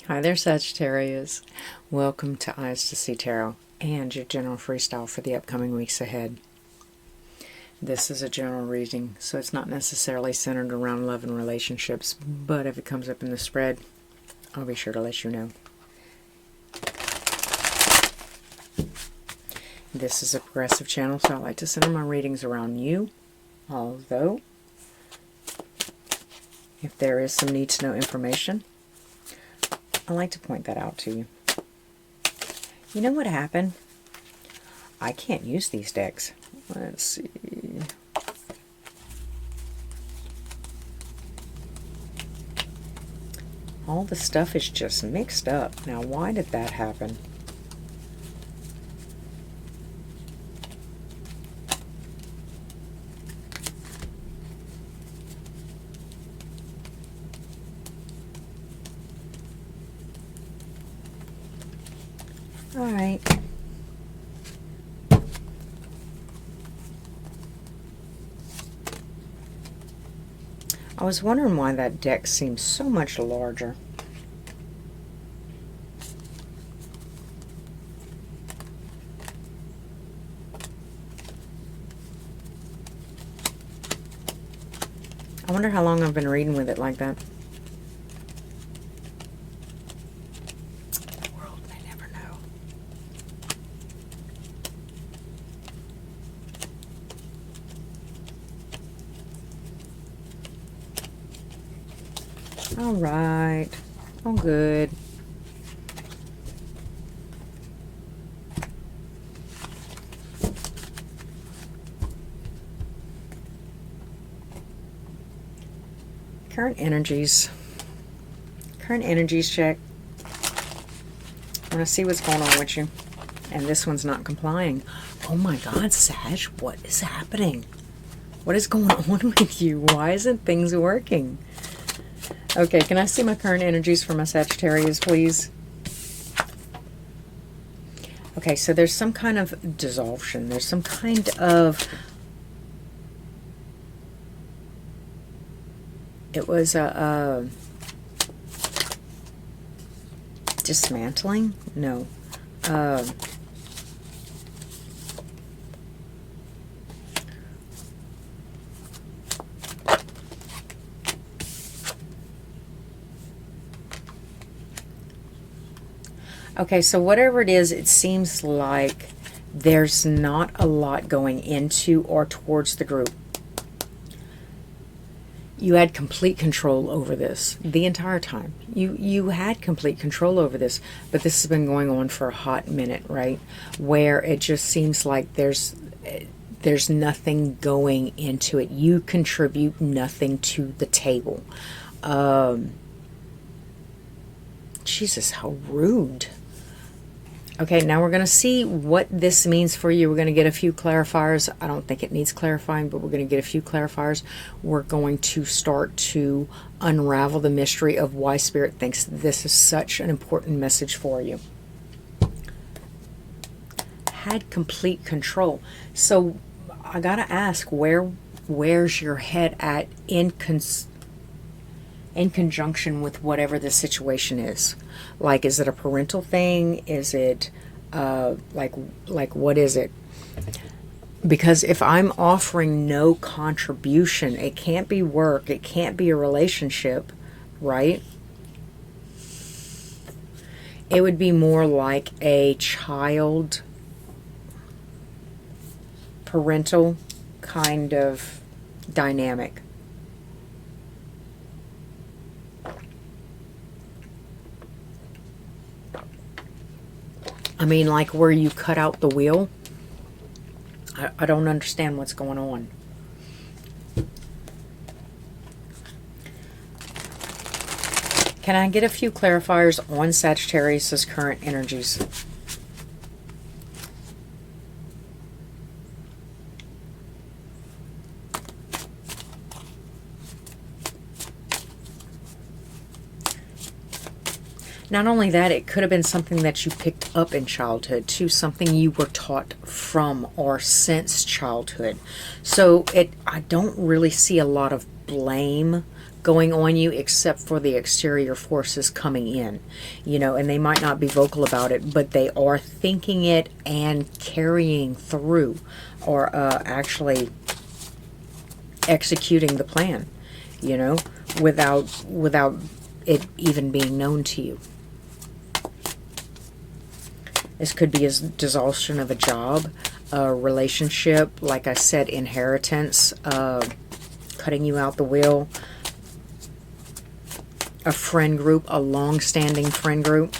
Hi there, Sagittarius. Welcome to Eyes to See Tarot and your general freestyle for the upcoming weeks ahead. This is a general reading, so it's not necessarily centered around love and relationships, but if it comes up in the spread, I'll be sure to let you know. This is a progressive channel, so I like to center my readings around you, although if there is some need to know information, I like to point that out to you. You know what happened? I can't use these decks. Let's see. All the stuff is just mixed up. Now, why did that happen? All right. I was wondering why that deck seems so much larger. I wonder how long I've been reading with it like that. The world may never know. All right. All good. Current energies check. I want to see what's going on with you. And this one's not complying. Oh my God, Sag, what is happening? What is going on with you? Why isn't things working? Okay, can I see my current energies for my Sagittarius, please? Okay, so there's some kind of dissolution. There's some kind of... It was a dismantling? No. Okay, so whatever it is, it seems like there's not a lot going into or towards the group. You had complete control over this the entire time. You had complete control over this, but this has been going on for a hot minute, right? Where it just seems like there's nothing going into it. You contribute nothing to the table. Jesus, how rude. Okay, now we're going to see what this means for you. We're going to get a few clarifiers. I don't think it needs clarifying, but we're going to get a few clarifiers. We're going to start to unravel the mystery of why Spirit thinks this is such an important message for you. Had complete control. So I got to ask, where's your head at in conjunction with whatever the situation is? Like, is it a parental thing? Is it like what is it? Because if I'm offering no contribution, it can't be work, it can't be a relationship, right? It would be more like a child parental kind of dynamic. I mean, like where you cut out the wheel. I don't understand what's going on. Can I get a few clarifiers on Sagittarius's current energies? Not only that, it could have been something that you picked up in childhood too, something you were taught from or since childhood. So I don't really see a lot of blame going on you except for the exterior forces coming in, you know, and they might not be vocal about it, but they are thinking it and carrying through, or actually executing the plan, you know, without it even being known to you. This could be a dissolution of a job, a relationship, like I said, inheritance, cutting you out the will, a friend group, a long-standing friend group.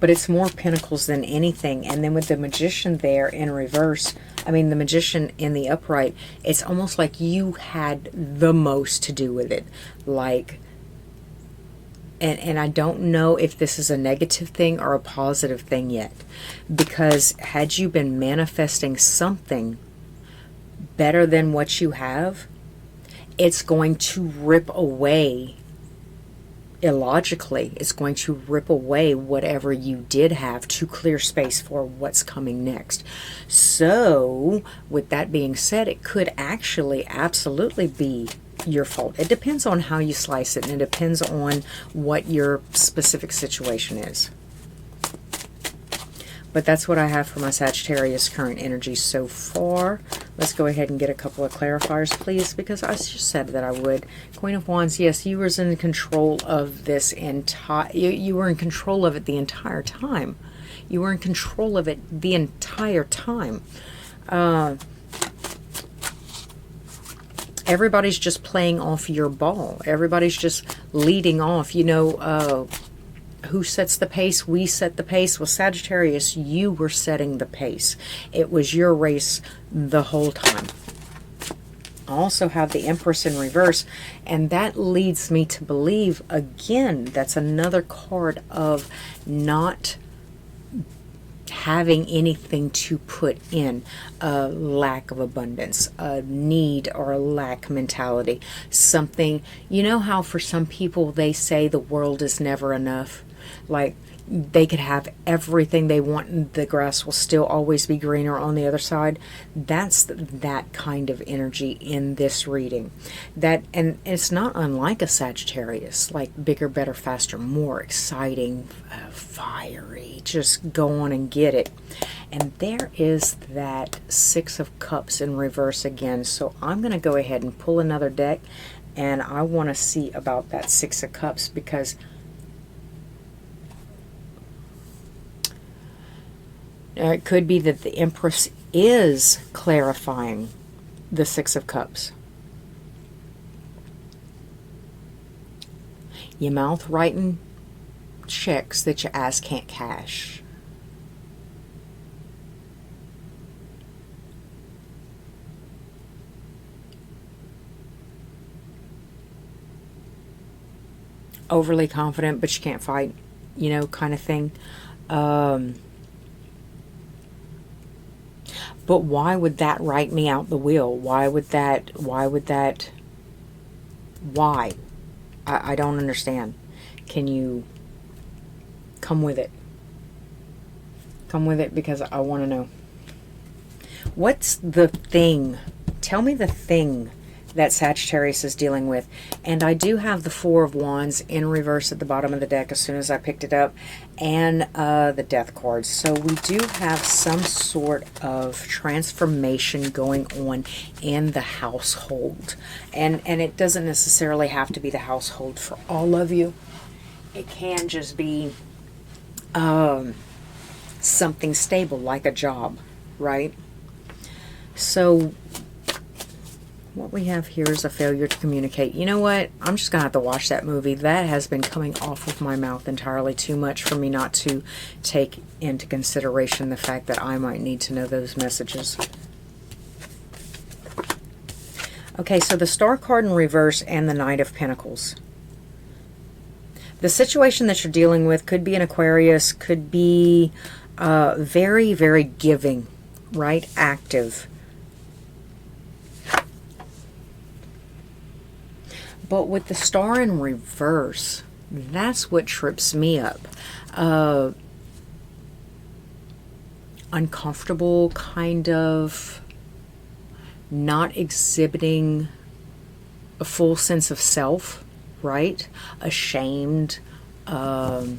But it's more pentacles than anything. And then with the Magician there in reverse, I mean the Magician in the upright, it's almost like you had the most to do with it. Like, and I don't know if this is a negative thing or a positive thing yet. Because had you been manifesting something better than what you have, it's going to rip away, illogically, it's going to rip away whatever you did have to clear space for what's coming next. So, with that being said, it could actually absolutely be your fault. It depends on how you slice it, and it depends on what your specific situation is. But that's what I have for my Sagittarius current energy so far. Let's go ahead and get a couple of clarifiers, please, because I just said that I would. Queen of Wands, yes, you were in control of this entire... You were in control of it the entire time. You were in control of it the entire time. Everybody's just playing off your ball. Everybody's just leading off. You know, who sets the pace? We set the pace. Well, Sagittarius, you were setting the pace. It was your race the whole time. I also have the Empress in reverse, and that leads me to believe, again, that's another card of not having anything to put in, a lack of abundance, a need or a lack mentality, something, you know how for some people they say the world is never enough, like they could have everything they want and the grass will still always be greener on the other side. That's that kind of energy in this reading. That, and it's not unlike a Sagittarius, like bigger, better, faster, more exciting, fiery, just go on and get it. And there is that Six of Cups in reverse again. So I'm going to go ahead and pull another deck, and I want to see about that Six of Cups, because it could be that the Empress is clarifying the Six of Cups. Your mouth writing checks that your ass can't cash. Overly confident, but you can't fight, you know, kind of thing. But why would that write me out the will? Why? I don't understand. Can you come with it? Come with it, because I want to know. What's the thing? Tell me the thing that Sagittarius is dealing with. And I do have the Four of Wands in reverse at the bottom of the deck as soon as I picked it up, and the Death card. So we do have some sort of transformation going on in the household, and it doesn't necessarily have to be the household for all of you. It can just be something stable, like a job, right? So what we have here is a failure to communicate. You know what? I'm just going to have to watch that movie. That has been coming off of my mouth entirely too much for me not to take into consideration the fact that I might need to know those messages. Okay, so the Star card in reverse and the Knight of Pentacles. The situation that you're dealing with could be an Aquarius, could be very, very giving, right? Active. But with the Star in reverse, that's what trips me up. Uncomfortable, kind of not exhibiting a full sense of self, right? Ashamed. What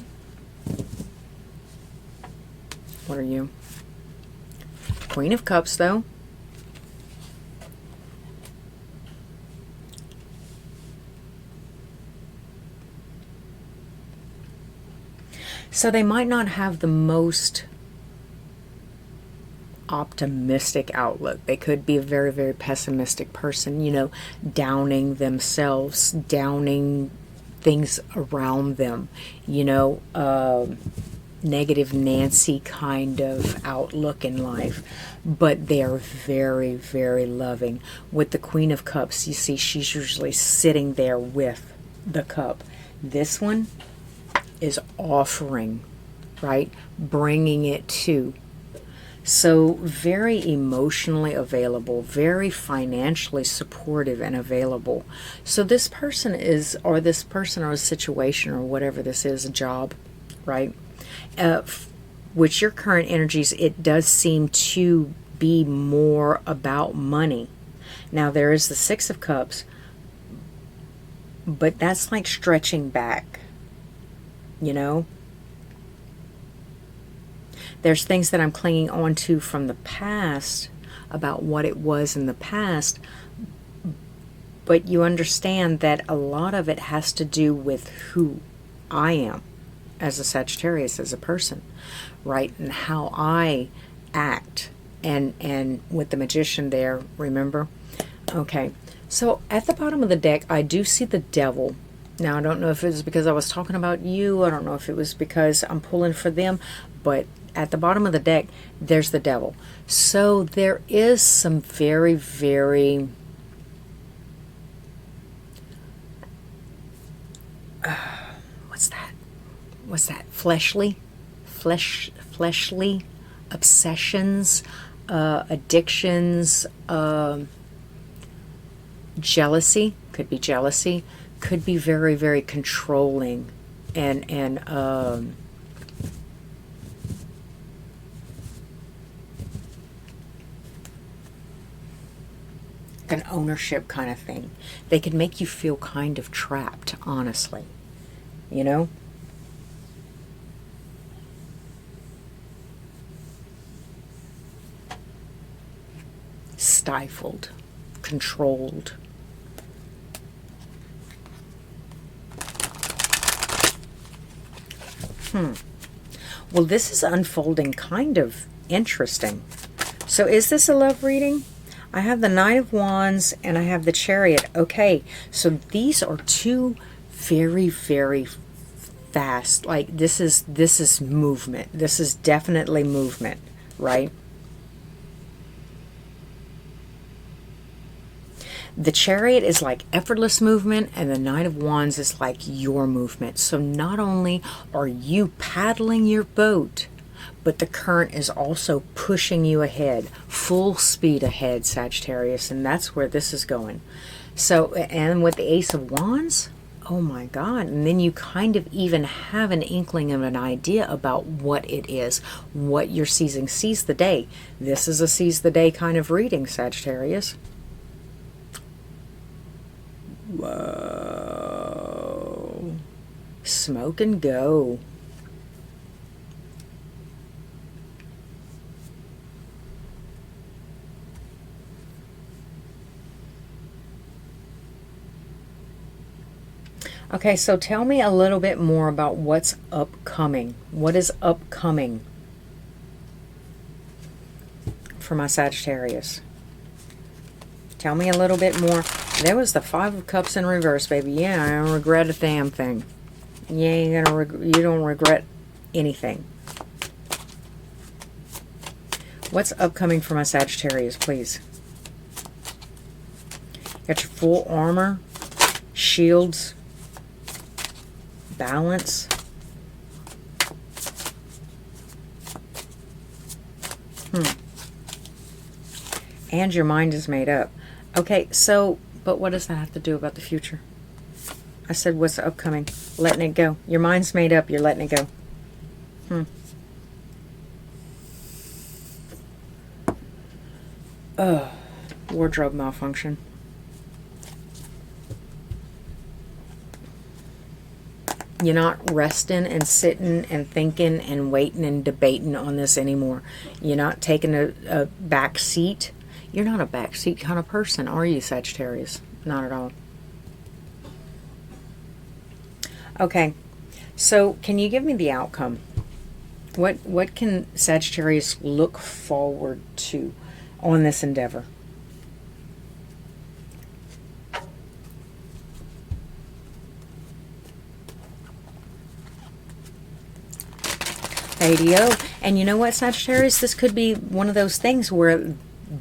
are you? Queen of Cups, though. So they might not have the most optimistic outlook. They could be a very, very pessimistic person, you know, downing themselves, downing things around them, you know, negative Nancy kind of outlook in life. But they're very, very loving. With the Queen of Cups, you see she's usually sitting there with the cup. This one is offering, right? Bringing it to. So very emotionally available, very financially supportive and available. So this person is, or this person or a situation or whatever this is, a job, right? With your current energies, it does seem to be more about money. Now there is the Six of Cups, but that's like stretching back, you know? There's things that I'm clinging on to from the past about what it was in the past, but you understand that a lot of it has to do with who I am as a Sagittarius, as a person, right? And how I act. And with the Magician there, remember? Okay, so at the bottom of the deck, I do see the Devil. Now, I don't know if it was because I was talking about you. I don't know if it was because I'm pulling for them, but at the bottom of the deck, there's the Devil. So there is some very, very what's that? Fleshly obsessions, addictions, jealousy. Could be jealousy. Could be very, very controlling, and an ownership kind of thing. They could make you feel kind of trapped, honestly, you know? Stifled, controlled. Well, this is unfolding kind of interesting. So is this a love reading? I have the Knight of Wands and I have the Chariot. Okay, so these are two very, very fast. Like this is movement. This is definitely movement, right? The Chariot is like effortless movement, and the Knight of Wands is like your movement. So not only are you paddling your boat, but the current is also pushing you ahead, full speed ahead, Sagittarius, and that's where this is going. So, and with the Ace of Wands, oh my God, and then you kind of even have an inkling of an idea about what it is, what you're seizing. Seize the day. This is a seize the day kind of reading, Sagittarius. Whoa. Smoke and go. Okay, so tell me a little bit more about what's upcoming. What is upcoming for my Sagittarius? Tell me a little bit more. There was the Five of Cups in reverse, baby. Yeah, I don't regret a damn thing. You ain't gonna you don't regret anything. What's upcoming for my Sagittarius, please? Got your full armor, shields, balance. And your mind is made up. Okay, so, but what does that have to do about the future? I said what's upcoming. Letting it go. Your mind's made up. You're letting it go. Wardrobe malfunction. You're not resting and sitting and thinking and waiting and debating on this anymore. You're not taking a back seat. You're not a back seat kind of person, are you, Sagittarius? Not at all. Okay, so can you give me the outcome? What can Sagittarius look forward to on this endeavor? Radio. And you know what, Sagittarius? This could be one of those things where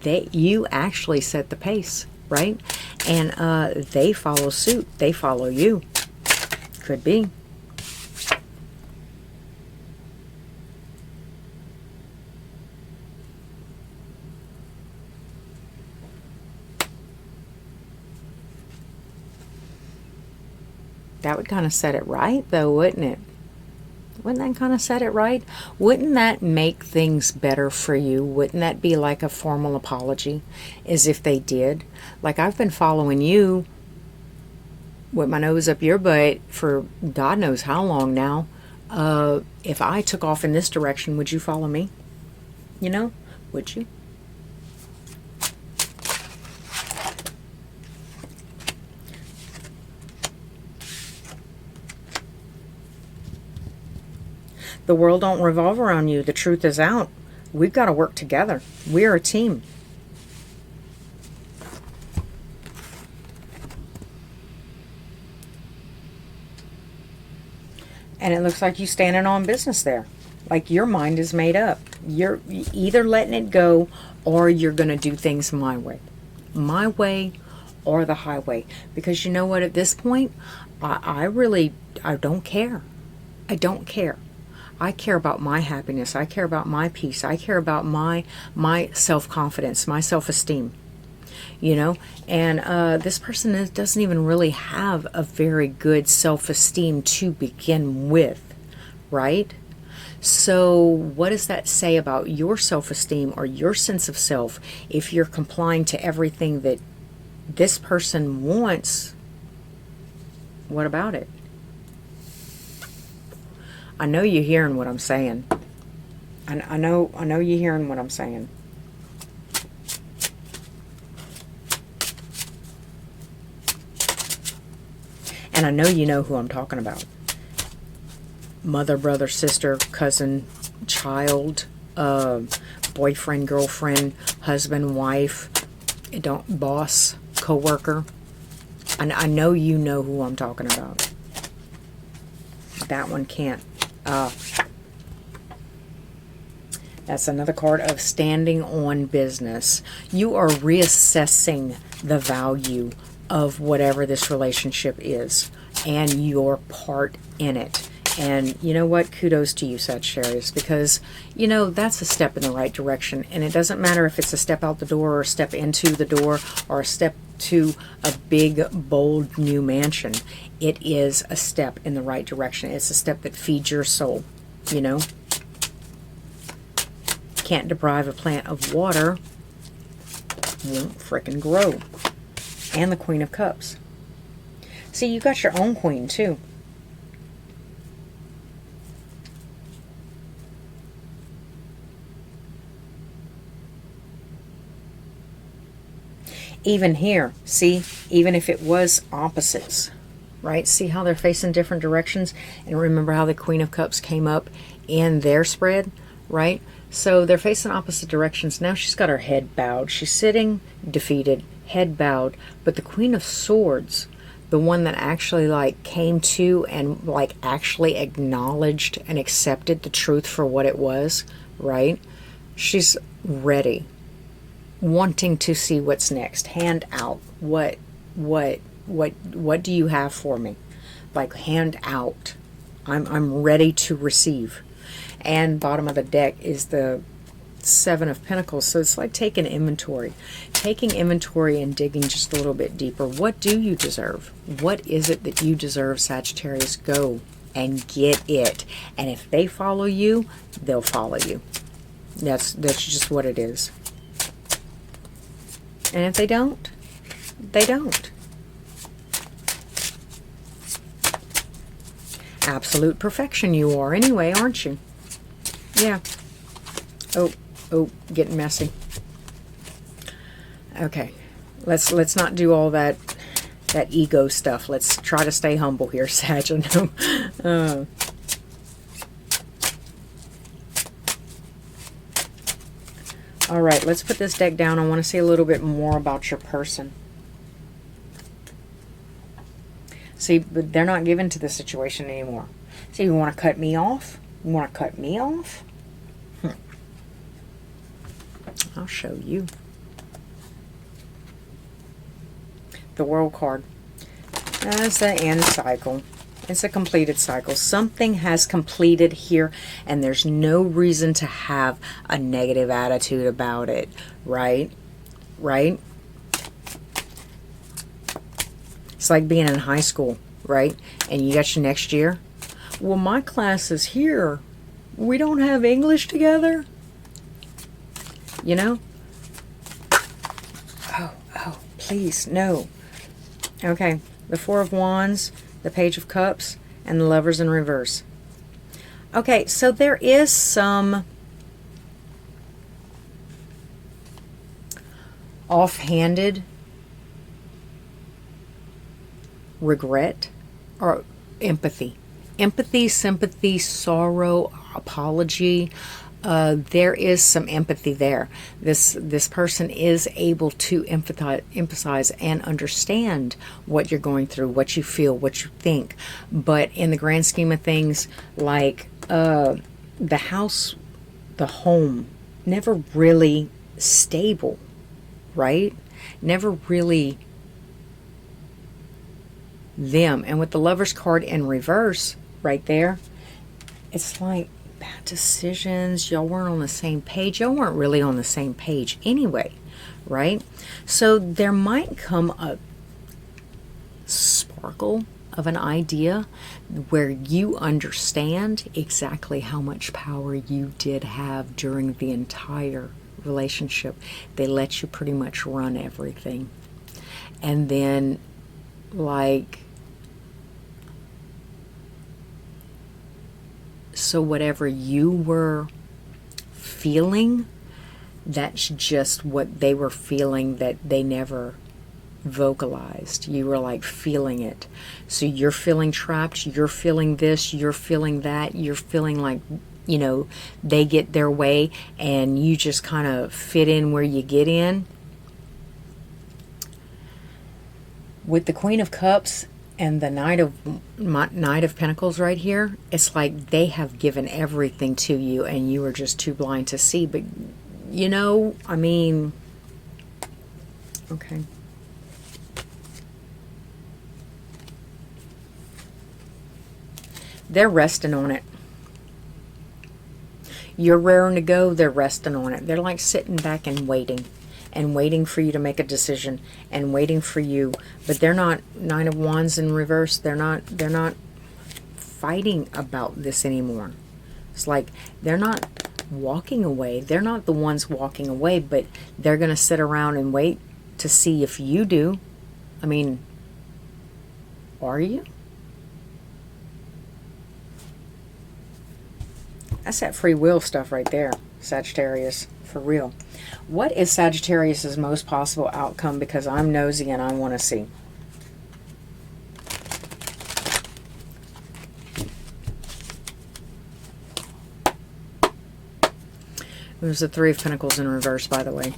you actually set the pace, right? And they follow suit. They follow you. Could be. That would kind of set it right, though, wouldn't it? Wouldn't that kind of set it right? Wouldn't that make things better for you? Wouldn't that be like a formal apology, as if they did? Like, I've been following you with my nose up your butt for God knows how long now. If I took off in this direction, would you follow me? You know? Would you? The world don't revolve around you. The truth is out. We've got to work together. We're a team. And it looks like you standing on business there. Like your mind is made up. You're either letting it go or you're going to do things my way. My way or the highway. Because you know what, at this point, I don't care. I don't care. I care about my happiness. I care about my peace. I care about my self-confidence, my self-esteem. You know, and this person doesn't even really have a very good self-esteem to begin with, right? So what does that say about your self-esteem or your sense of self if you're complying to everything that this person wants? What about it? I know you're hearing what I'm saying. I know you're hearing what I'm saying. And I know you know who I'm talking about. Mother, brother, sister, cousin, child, boyfriend, girlfriend, husband, wife, boss, co-worker. I know you know who I'm talking about. That one can't. That's another card of standing on business. You are reassessing the value of whatever this relationship is and your part in it. And you know what? Kudos to you, Sagittarius, because, you know, that's a step in the right direction. And it doesn't matter if it's a step out the door or a step into the door or a step to a big, bold new mansion. It is a step in the right direction. It's a step that feeds your soul, you know. Can't deprive a plant of water, won't frickin' grow. And the Queen of Cups. See, you got your own queen, too. Even here, see, even if it was opposites, right? See how they're facing different directions? And remember how the Queen of Cups came up in their spread, right? So they're facing opposite directions. Now she's got her head bowed. She's sitting defeated, head bowed. But the Queen of Swords, the one that actually like came to and like actually acknowledged and accepted the truth for what it was, right? She's ready, wanting to see what's next. Hand out. What do you have for me? Like, hand out. I'm ready to receive. And bottom of the deck is the Seven of Pentacles. So it's like taking inventory. Taking inventory and digging just a little bit deeper. What do you deserve? What is it that you deserve, Sagittarius? Go and get it. And if they follow you, they'll follow you. That's just what it is. And if they don't, they don't. Absolute perfection you are anyway, aren't you? Yeah. Oh, getting messy. Okay. Let's not do all that ego stuff. Let's try to stay humble here, Sag. All right, let's put this deck down. I want to see a little bit more about your person. See, but they're not given to the situation anymore. See, you want to cut me off? You want to cut me off? I'll show you. The World card. That's the end cycle. It's a completed cycle. Something has completed here, and there's no reason to have a negative attitude about it, right? Right? It's like being in high school, right? And you got your next year. Well, my class is here. We don't have English together. You know? Oh, please, no. Okay, the Four of Wands, the Page of Cups, and the Lovers in reverse. Okay, so there is some offhanded regret or empathy. Empathy, sympathy, sorrow, apology. There is some empathy there. This person is able to empathize and understand what you're going through, what you feel, what you think. But in the grand scheme of things, like the house, the home, never really stable, right? Never really them. And with the Lover's card in reverse right there, it's like bad decisions. Y'all weren't on the same page. Y'all weren't really on the same page anyway, right? So there might come a sparkle of an idea where you understand exactly how much power you did have during the entire relationship. They let you pretty much run everything. And then, like, so whatever you were feeling, that's just what they were feeling that they never vocalized. You were like feeling it. So you're feeling trapped, you're feeling this, you're feeling that, you're feeling like, you know, they get their way and you just kind of fit in where you get in. With the Queen of Cups and the Knight of Pentacles right here, it's like they have given everything to you and you are just too blind to see. But, you know, I mean, okay. They're resting on it. You're raring to go, they're resting on it. They're like sitting back and waiting for you to make a decision and waiting for you. But they're not, Nine of Wands in reverse, they're not fighting about this anymore. It's like they're not walking away. They're not the ones walking away, but they're going to sit around and wait to see if you do. I mean, are you? That's that free will stuff right there, Sagittarius, for real. What is Sagittarius's most possible outcome? Because I'm nosy and I want to see. There's the Three of Pentacles in reverse, by the way.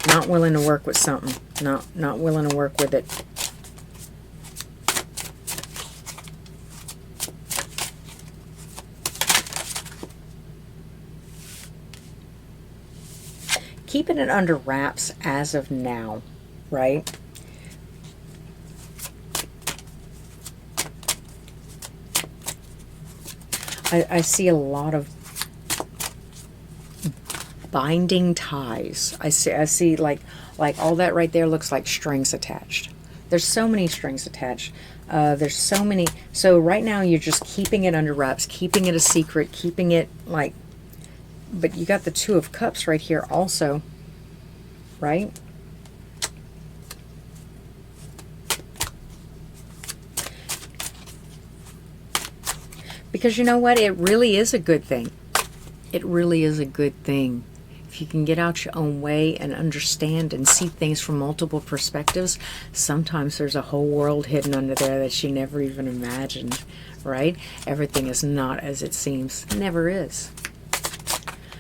Not willing to work with something. Not willing to work with it. Keeping it under wraps as of now, right? I see a lot of binding ties. I see like all that right there looks like strings attached. There's so many strings attached. There's so many. So right now you're just keeping it under wraps, keeping it a secret, keeping it like. But you got the Two of Cups right here also, right? Because you know what? It really is a good thing. It really is a good thing. If you can get out your own way and understand and see things from multiple perspectives, sometimes there's a whole world hidden under there that you never even imagined, right? Everything is not as it seems. It never is.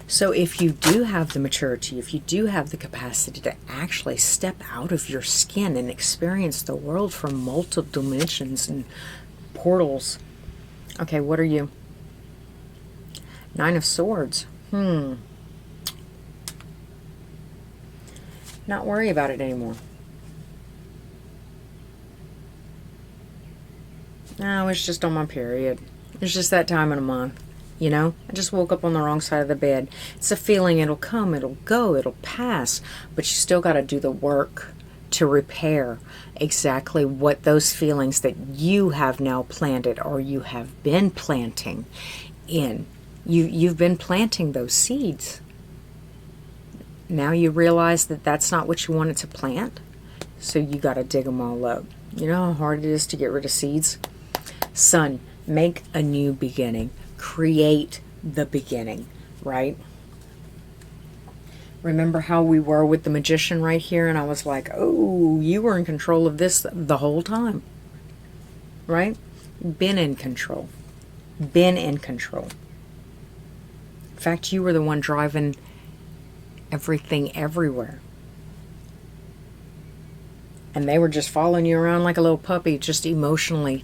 So if you do have the maturity, if you do have the capacity to actually step out of your skin and experience the world from multiple dimensions and portals. Okay, what are you? Nine of Swords. Not worry about it anymore. No, it's just on my period. It's just that time of the month. You know, I just woke up on the wrong side of the bed. It's a feeling. It'll come, it'll go, it'll pass. But you still got to do the work to repair exactly what those feelings that you have now planted or you have been planting in. You've been planting those seeds. Now you realize that that's not what you wanted to plant. So you got to dig them all up. You know how hard it is to get rid of seeds? Sun, make a new beginning. Create the beginning, right? Remember how we were with the Magician right here, and I was like, oh, you were in control of this the whole time, right? Been in control. Been in control. In fact, you were the one driving everything everywhere. And they were just following you around like a little puppy, just emotionally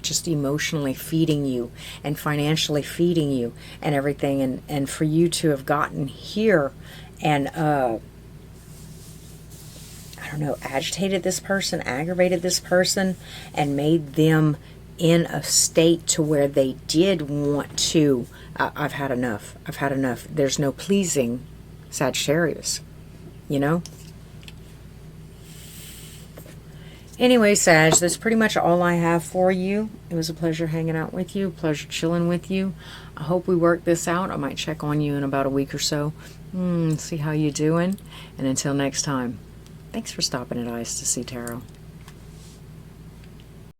feeding you and financially feeding you and everything. And for you to have gotten here and, I don't know, agitated this person, aggravated this person, and made them in a state to where they did want to, I've had enough. I've had enough. There's no pleasing Sagittarius, you know? Anyway, Sag, that's pretty much all I have for you. It was a pleasure hanging out with you, pleasure chilling with you. I hope we work this out. I might check on you in about a week or so. See how you're doing. And until next time, thanks for stopping at Eyes to See Tarot.